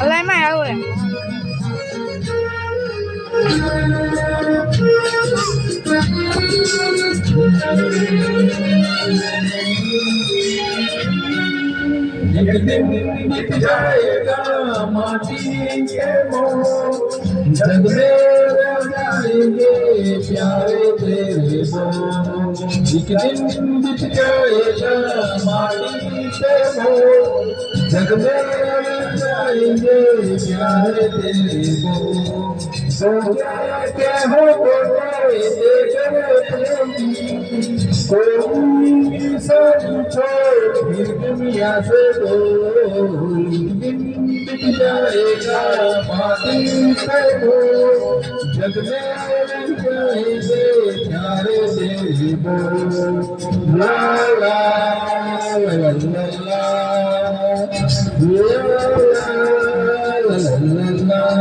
અલા માં આવે एक दिन बीत जाएगा माटी के मोह जग में रह जाएंगे प्यारे तेरे बोल एक दिन बीत जाएगा माटी के मोह जग में रह जाएंगे प्यारे तेरे बोल तो क्या हो कोई सब छोड़ फिर दुनिया से दो दिन बीत जाएगा माटी पे हो जग में जाएंगे प्यारे तेरे बोल ला ला ला ला ला ला ला ला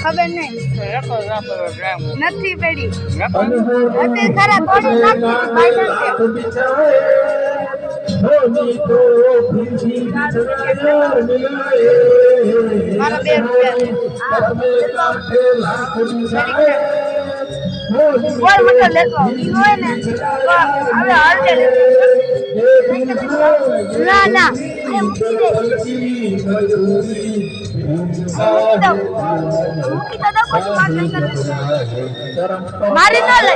ખબર નહીં નથી પડી હતી ખરા થોડી મારા 2 રૂપિયા બોલ મત લેતો હોય ને હવે હળદે ના ના મૂકી દે મૂકી તો દો પછી મારી ન લે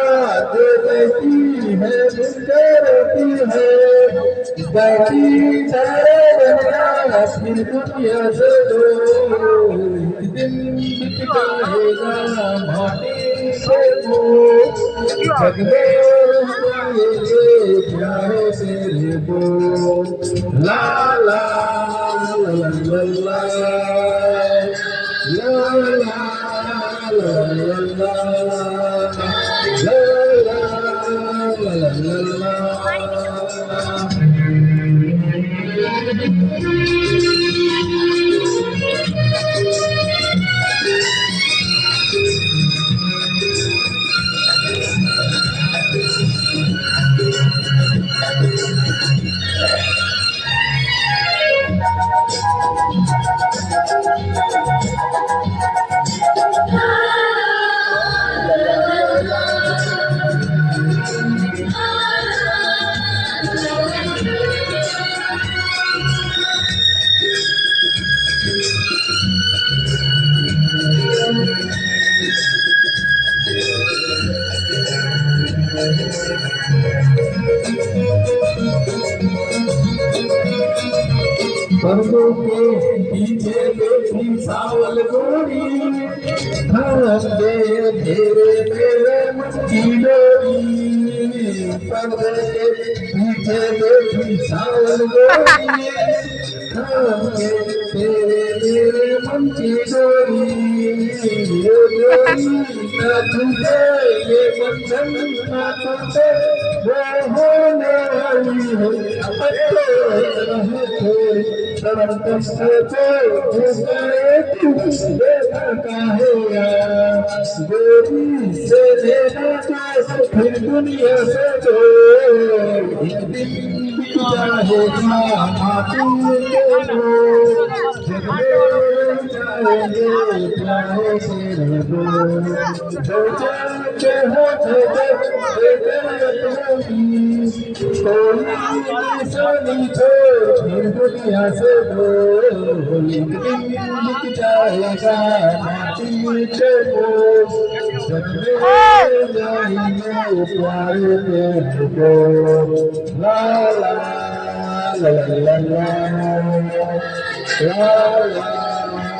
जग में प्यारे तेरे बोल ला ला ला ला ला पर्दों के पीछे बैठी सावल गोरी धड़क दे तेरे तेरे मन की डोरी पर्दे के पीछे बैठी सावल गोरी धड़क दे तेरे तेरे मन की डोरी ये डोरी न टूटे ये बंधन न टूटे वो होने वाली है गोरी से लेना फिर दुनिया से दो एक दिन चाहेगा माटी दुनिया से दो एक दिन जाएगा माटी के बोझ जाएंगे प्यारे तेरे को ला ला ला ला ला ला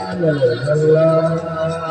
ला ला ला